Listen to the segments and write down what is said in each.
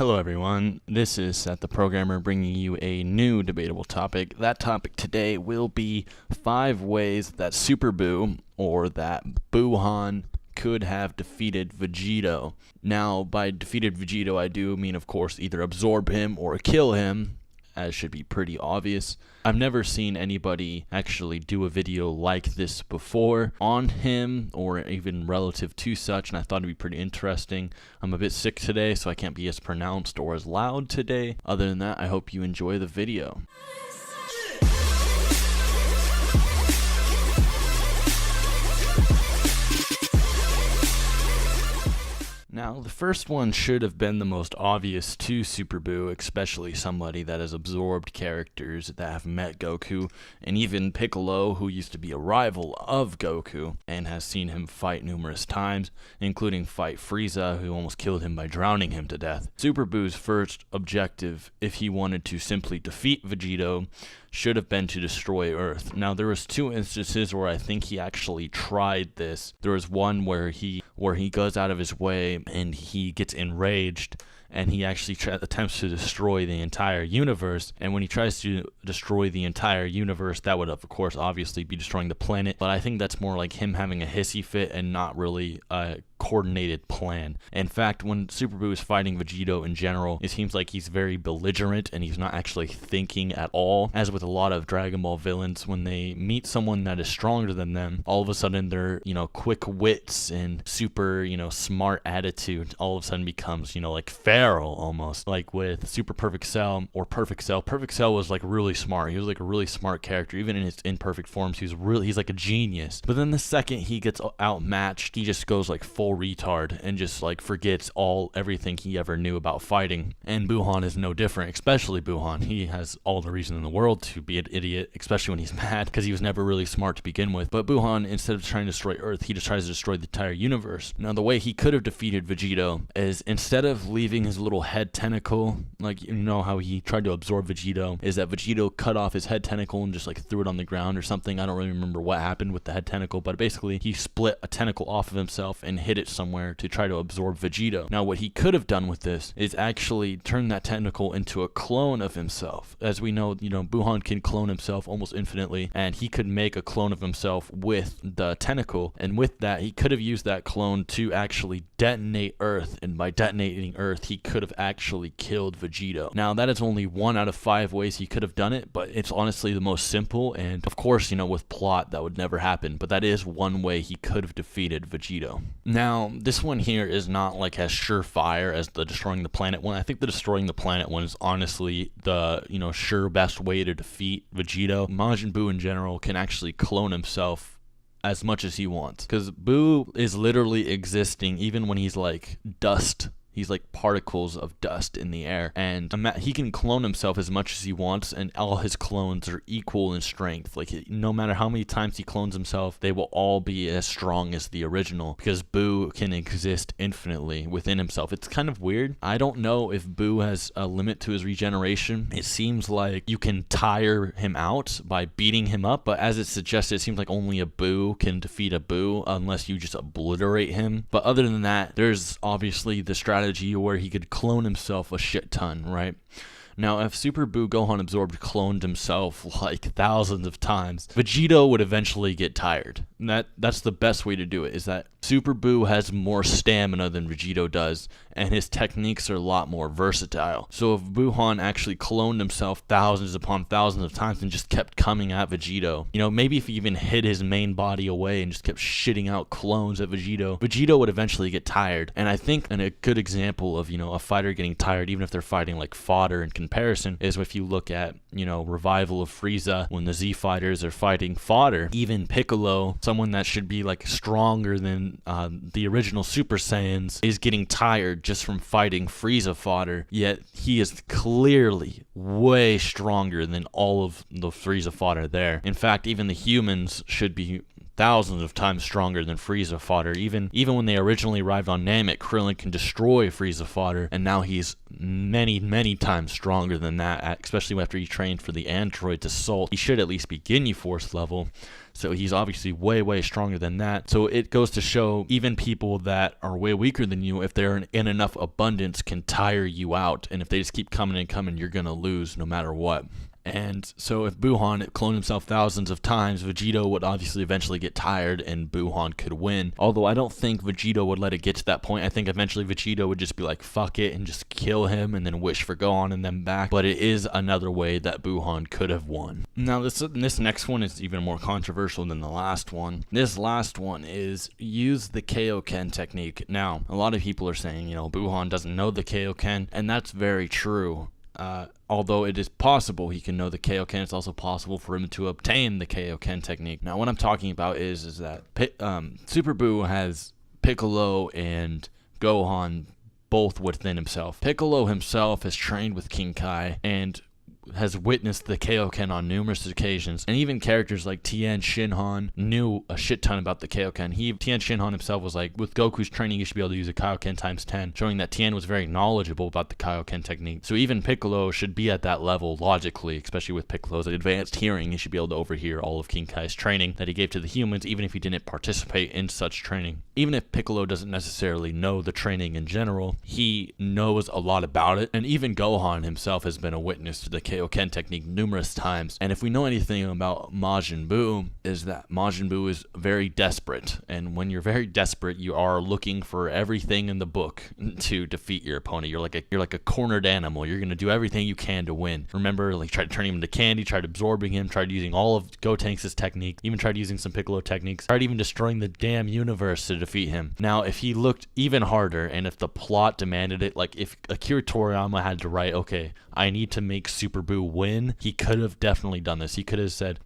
Hello everyone, this is Seth the Programmer bringing you a new debatable topic. That topic today will be 5 ways that Super Buu, or that Buuhan, could have defeated Vegito. Now, by defeated Vegito, I do mean, of course, either absorb him or kill him, as should be pretty obvious. I've never seen anybody actually do a video like this before on him or even relative to such, and I thought it'd be pretty interesting. I'm a bit sick today, so I can't be as pronounced or as loud today. Other than that, I hope you enjoy the video. Now, the first one should have been the most obvious to Super Buu, especially somebody that has absorbed characters that have met Goku, and even Piccolo, who used to be a rival of Goku, and has seen him fight numerous times, including fight Frieza, who almost killed him by drowning him to death. Super Buu's first objective, if he wanted to simply defeat Vegito, should have been to destroy Earth. Now, there was 2 instances where I think he actually tried this. There was one where he goes out of his way and he gets enraged and he actually attempts to destroy the entire universe. And when he tries to destroy the entire universe, that would, of course, obviously be destroying the planet. But I think that's more like him having a hissy fit and not really a coordinated plan. In fact, when Super Buu is fighting Vegito in general, it seems like he's very belligerent and he's not actually thinking at all. As with a lot of Dragon Ball villains, when they meet someone that is stronger than them, all of a sudden their, quick wits and super, smart attitude all of a sudden becomes, like feral almost. Like with Super Perfect Cell or Perfect Cell. Perfect Cell was like really smart. He was like a really smart character. Even in his imperfect forms, he's like a genius. But then the second he gets outmatched, he just goes like full retard and just like forgets everything he ever knew about fighting. And Buuhan is no different, especially Buuhan. He has all the reason in the world to be an idiot, especially when he's mad, because he was never really smart to begin with. But Buuhan, instead of trying to destroy Earth, he just tries to destroy the entire universe. Now, the way he could have defeated Vegito is, instead of leaving his little head tentacle, like how he tried to absorb Vegito, is that Vegito cut off his head tentacle and just like threw it on the ground or something. I don't really remember what happened with the head tentacle, but basically he split a tentacle off of himself and hid it somewhere to try to absorb Vegito. Now, what he could have done with this is actually turn that tentacle into a clone of himself. As we know, Buuhan can clone himself almost infinitely, and he could make a clone of himself with the tentacle, and with that, he could have used that clone to actually detonate Earth, and by detonating Earth, he could have actually killed Vegito. Now, that is only 1 out of 5 ways he could have done it, but it's honestly the most simple, and of course, with plot, that would never happen, but that is one way he could have defeated Vegito. Now, this one here is not like as surefire as the destroying the planet one. I think the destroying the planet one is honestly the, sure best way to defeat Vegito. Majin Buu in general can actually clone himself as much as he wants, because Buu is literally existing even when he's like dust. He's like particles of dust in the air, and he can clone himself as much as he wants, and all his clones are equal in strength. Like, no matter how many times he clones himself, they will all be as strong as the original, because Buu can exist infinitely within himself. It's kind of weird. I don't know if Buu has a limit to his regeneration. It seems like you can tire him out by beating him up, but as it's suggested, it seems like only a Buu can defeat a Buu unless you just obliterate him. But other than that, there's obviously the strategy where he could clone himself a shit ton, right? Now, if Super Buu Gohan absorbed cloned himself like thousands of times, Vegito would eventually get tired. And that's the best way to do it, is that Super Buu has more stamina than Vegito does, and his techniques are a lot more versatile. So if Buuhan actually cloned himself thousands upon thousands of times and just kept coming at Vegito, maybe if he even hid his main body away and just kept shitting out clones at Vegito, Vegito would eventually get tired. And I think a good example of, a fighter getting tired, even if they're fighting like fodder in comparison, is if you look at, Revival of Frieza, when the Z fighters are fighting fodder. Even Piccolo, someone that should be like stronger than the original Super Saiyans, is getting tired just from fighting Frieza fodder, yet he is clearly way stronger than all of the Frieza fodder there. In fact, even the humans should be thousands of times stronger than Frieza fodder. Even when they originally arrived on Namek, Krillin can destroy Frieza fodder, and now he's many times stronger than that, especially after he trained for the android's assault. He should at least be Ginyu Force level. So he's obviously way stronger than that. So it goes to show even people that are way weaker than you, if they're in enough abundance, can tire you out. And if they just keep coming and coming, you're going to lose no matter what. And so if Buuhan cloned himself thousands of times, Vegito would obviously eventually get tired and Buuhan could win. Although I don't think Vegito would let it get to that point. I think eventually Vegito would just be like, fuck it, and just kill him and then wish for Gohan and then back. But it is another way that Buuhan could have won. Now this next one is even more controversial than the last one. This last one is use the Kaioken technique. Now, a lot of people are saying, Buuhan doesn't know the Kaioken, and that's very true. Although it is possible he can know the Kaioken, it's also possible for him to obtain the Kaioken technique. Now, what I'm talking about is that Super Buu has Piccolo and Gohan both within himself. Piccolo himself has trained with King Kai and has witnessed the Kaioken on numerous occasions, and even characters like Tien Shinhan knew a shit ton about the Kaioken. Tien Shinhan himself was like, with Goku's training, you should be able to use a Kaioken times 10, showing that Tien was very knowledgeable about the Kaioken technique. So even Piccolo should be at that level logically, especially with Piccolo's advanced hearing. He should be able to overhear all of King Kai's training that he gave to the humans, even if he didn't participate in such training. Even if Piccolo doesn't necessarily know the training in general, he knows a lot about it, and even Gohan himself has been a witness to the Kaioken technique numerous times. And if we know anything about Majin Buu, is that Majin Buu is very desperate, and when you're very desperate, you are looking for everything in the book to defeat your opponent. You're like a cornered animal. You're gonna do everything you can to win. Remember, like, tried turning him into candy, tried absorbing him, tried using all of Gotenks' techniques, even tried using some Piccolo techniques, tried even destroying the damn universe to defeat him. Now, if he looked even harder, and if the plot demanded it, like if Akira Toriyama had to write, okay, I need to make Super Buu win, he could have definitely done this. He could have said,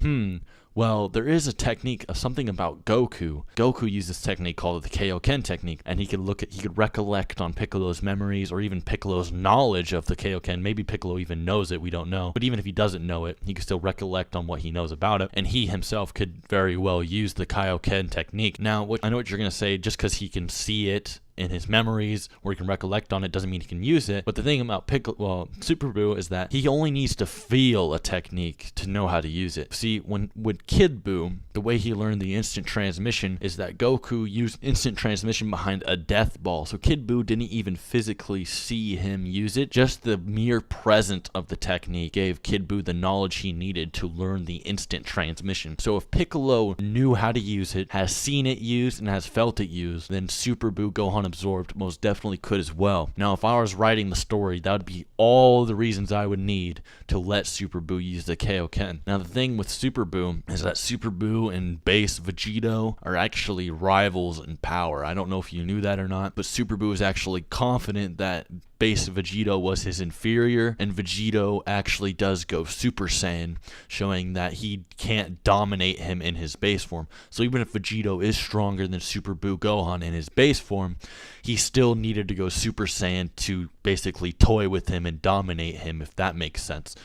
well, there is a technique of something about Goku. Goku used this technique called the Kaioken technique, and he could recollect on Piccolo's memories or even Piccolo's knowledge of the Kaioken. Maybe Piccolo even knows it, we don't know. But even if he doesn't know it, he could still recollect on what he knows about it, and he himself could very well use the Kaioken technique. Now, I know what you're going to say, just because he can see it in his memories or he can recollect on it doesn't mean he can use it. But the thing about Super Buu is that he only needs to feel a technique to know how to use it. See, with Kid Buu, the way he learned the instant transmission is that Goku used instant transmission behind a death ball. So Kid Buu didn't even physically see him use it. Just the mere presence of the technique gave Kid Buu the knowledge he needed to learn the instant transmission. So if Piccolo knew how to use it, has seen it used, and has felt it used, then Super Buu, Gohan absorbed, most definitely could as well. Now, if I was writing the story, that would be all the reasons I would need to let Super Buu use the Kaioken. Now, the thing with Super Buu is that Super Buu and base Vegito are actually rivals in power. I don't know if you knew that or not, but Super Buu is actually confident that base Vegito was his inferior, and Vegito actually does go Super Saiyan, showing that he can't dominate him in his base form. So even if Vegito is stronger than Super Buu Gohan in his base form, he still needed to go Super Saiyan to basically toy with him and dominate him, if that makes sense.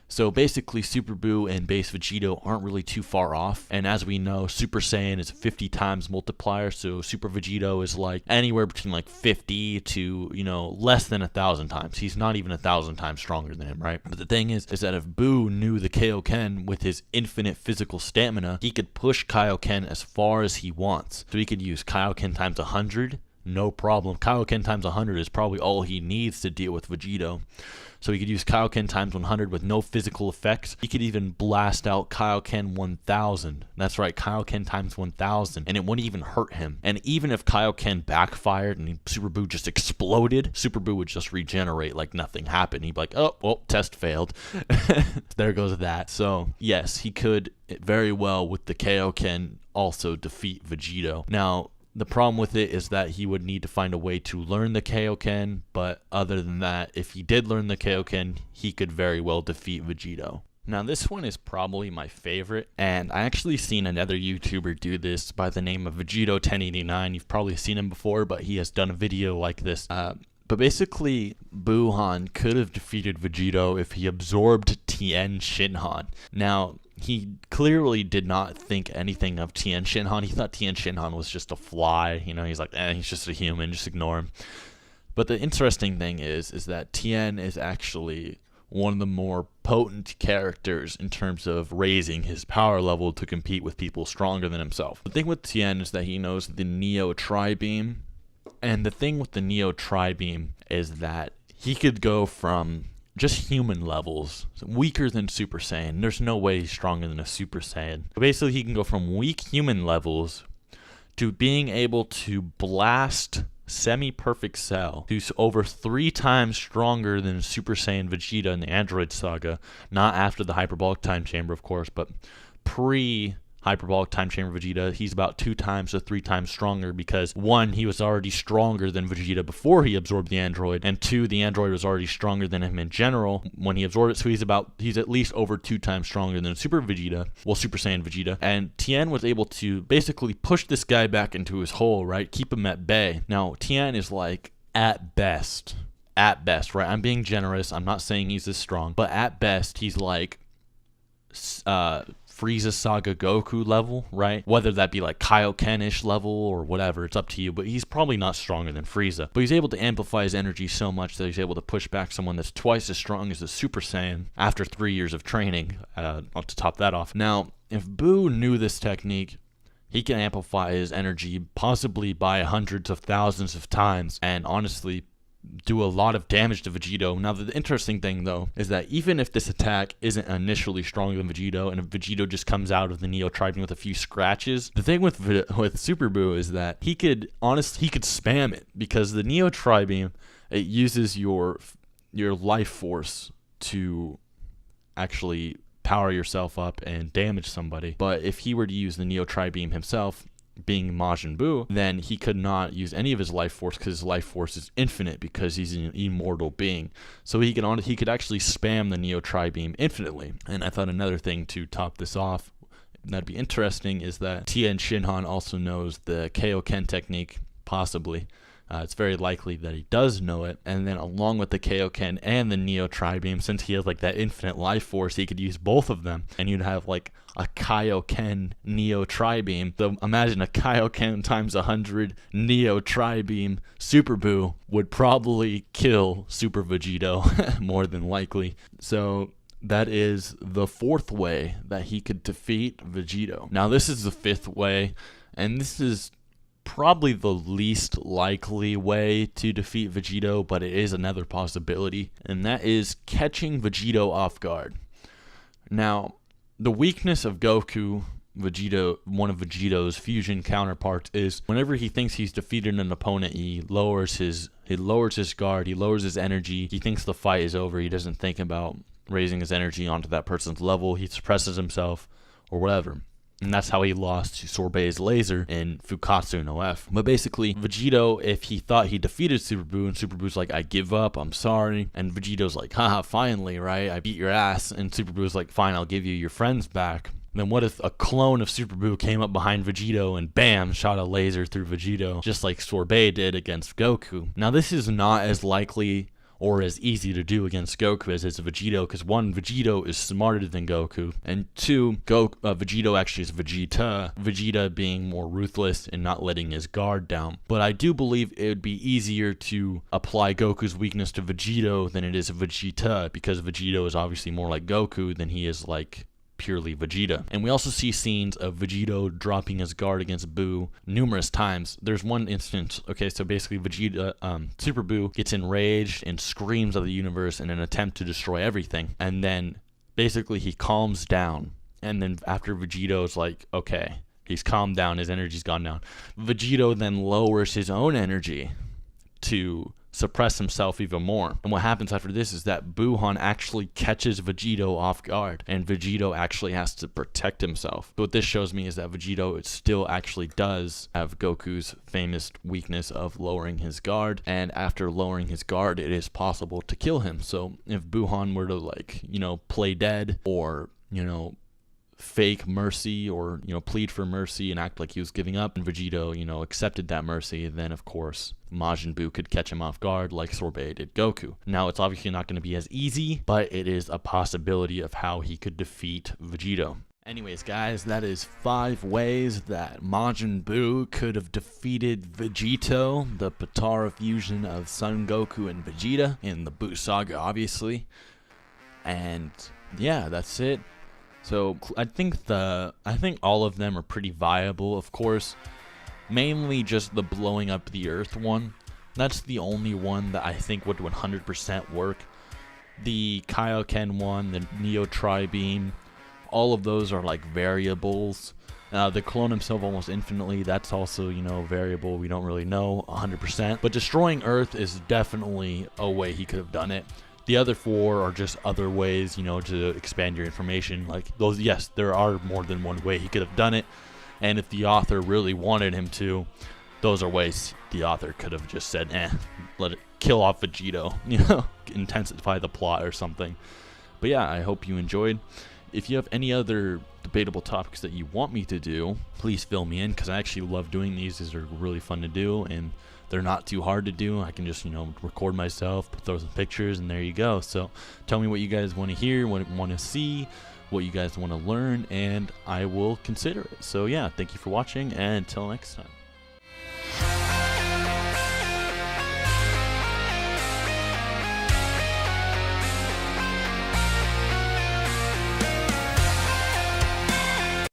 So basically, Super Buu and base Vegito aren't really too far off, and as we know, Super Saiyan is a 50 times multiplier, so Super Vegito is like anywhere between like 50 to, less than 1,000 times. He's not even 1,000 times stronger than him, right? But the thing is that if Buu knew the Kaioken with his infinite physical stamina, he could push Kaioken as far as he wants. So he could use Kaioken times 100, no problem. Kaioken times 100 is probably all he needs to deal with Vegito. So he could use Kaioken times 100 with no physical effects. He could even blast out Kaioken 1000. That's right, Kaioken times 1000. And it wouldn't even hurt him. And even if Kaioken backfired and Super Buu just exploded, Super Buu would just regenerate like nothing happened. He'd be like, oh, well, test failed. There goes that. So, yes, he could very well, with the Kaioken, also defeat Vegito. Now, the problem with it is that he would need to find a way to learn the Kaioken, but other than that, if he did learn the Kaioken, he could very well defeat Vegito. Now, this one is probably my favorite, and I actually seen another YouTuber do this by the name of Vegito1089. You've probably seen him before, but he has done a video like this. But basically, Buuhan could have defeated Vegito if he absorbed Tien Shinhan. Now, he clearly did not think anything of Tien Shinhan. He thought Tien Shinhan was just a fly. He's like, he's just a human, just ignore him. But the interesting thing is that Tien is actually one of the more potent characters in terms of raising his power level to compete with people stronger than himself. The thing with Tien is that he knows the Neo Tri-Beam, and the thing with the Neo Tri-Beam is that he could go from just human levels, weaker than Super Saiyan. There's no way he's stronger than a Super Saiyan. But basically, he can go from weak human levels to being able to blast semi-perfect Cell, who's over 3 times stronger than Super Saiyan Vegeta in the Android Saga. Not after the Hyperbolic Time Chamber, of course, but pre-Hyperbolic Time Chamber Vegeta, he's about 2 times to 3 times stronger because 1, he was already stronger than Vegeta before he absorbed the android, and 2, the android was already stronger than him in general when he absorbed it, so he's at least over 2 times stronger than Super Vegeta, well, Super Saiyan Vegeta, and Tien was able to basically push this guy back into his hole, right, keep him at bay. Now, Tien is like, at best, right, I'm being generous, I'm not saying he's this strong, but at best, he's like, Frieza Saga Goku level, right? Whether that be like Kaioken-ish level or whatever, it's up to you, but he's probably not stronger than Frieza. But he's able to amplify his energy so much that he's able to push back someone that's twice as strong as a Super Saiyan after 3 years of training, to top that off. Now, if Buu knew this technique, he can amplify his energy possibly by hundreds of thousands of times, and honestly, do a lot of damage to Vegito. Now, the interesting thing, though, is that even if this attack isn't initially stronger than Vegito, and if Vegito just comes out of the Neo Tri-Beam with a few scratches, the thing with Super Buu is that he could spam it, because the Neo Tri-Beam, it uses your life force to actually power yourself up and damage somebody. But if he were to use the Neo Tri-Beam himself, being Majin Buu, then he could not use any of his life force because his life force is infinite because he's an immortal being. So he could actually spam the Neo Tri-Beam infinitely. And I thought another thing to top this off that'd be interesting is that Tien Shinhan also knows the Kaioken technique, possibly. It's very likely that he does know it, and then along with the Kaioken and the Neo Tri-Beam, since he has like that infinite life force, he could use both of them, and you'd have like a Kaioken Neo Tri-Beam. So imagine a Kaioken times 100 Neo Tri-Beam. Super Buu would probably kill Super Vegito, more than likely. So that is the 4th way that he could defeat Vegito. Now this is the 5th way, and this is probably the least likely way to defeat Vegito, but it is another possibility, and that is catching Vegito off guard. Now, the weakness of Goku, Vegito, one of Vegito's fusion counterparts, is whenever he thinks he's defeated an opponent, he lowers his guard, he lowers his energy, he thinks the fight is over, he doesn't think about raising his energy onto that person's level, he suppresses himself, or whatever. And that's how he lost to Sorbet's laser in Fukatsu no F. But basically, Vegito, if he thought he defeated Super Buu, and Super Buu's like, I give up, I'm sorry. And Vegito's like, haha, finally, right? I beat your ass. And Super Buu's like, fine, I'll give you your friends back. Then what if a clone of Super Buu came up behind Vegito and bam, shot a laser through Vegito, just like Sorbet did against Goku? Now, this is not as likely or as easy to do against Goku as is Vegito, because 1, Vegito is smarter than Goku, and 2, Vegito actually is Vegeta being more ruthless and not letting his guard down. But I do believe it would be easier to apply Goku's weakness to Vegito than it is Vegeta, because Vegito is obviously more like Goku than he is like purely Vegeta. And we also see scenes of Vegito dropping his guard against Buu numerous times. There's one instance, okay, so basically Super Buu gets enraged and screams at the universe in an attempt to destroy everything, and then basically he calms down, and then after Vegito's like, okay, he's calmed down, his energy's gone down, Vegito then lowers his own energy to suppress himself even more. And what happens after this is that Buuhan actually catches Vegito off guard, and Vegito actually has to protect himself. But what this shows me is that Vegito still actually does have Goku's famous weakness of lowering his guard, and after lowering his guard, it is possible to kill him. So if Buuhan were to, like, play dead, or, fake mercy, or plead for mercy and act like he was giving up, and Vegito accepted that mercy, then of course Majin Buu could catch him off guard like Sorbet did Goku. Now, it's obviously not going to be as easy, but it is a possibility of how he could defeat Vegito. Anyways, guys, that is 5 ways that Majin Buu could have defeated Vegito, the Potara fusion of Son Goku and Vegeta in the Buu Saga, obviously. And yeah, that's it. So I think all of them are pretty viable. Of course, mainly just the blowing up the Earth one. That's the only one that I think would 100% work. The Kaioken one, the Neo Tri-Beam, all of those are like variables. The clone himself almost infinitely, that's also, you know, variable. We don't really know 100%. But destroying Earth is definitely a way he could have done it. The other 4 are just other ways, you know, to expand your information. Like those, yes, there are more than one way he could have done it. And if the author really wanted him to, those are ways the author could have just said, let it kill off Vegito, you know, intensify the plot or something. But yeah, I hope you enjoyed. If you have any other debatable topics that you want me to do, please fill me in, because I actually love doing these. These are really fun to do, and they're not too hard to do. I can just, you know, record myself, throw some pictures, and there you go. So tell me what you guys want to hear, what you want to see, what you guys want to learn, and I will consider it. So yeah, thank you for watching, and until next time.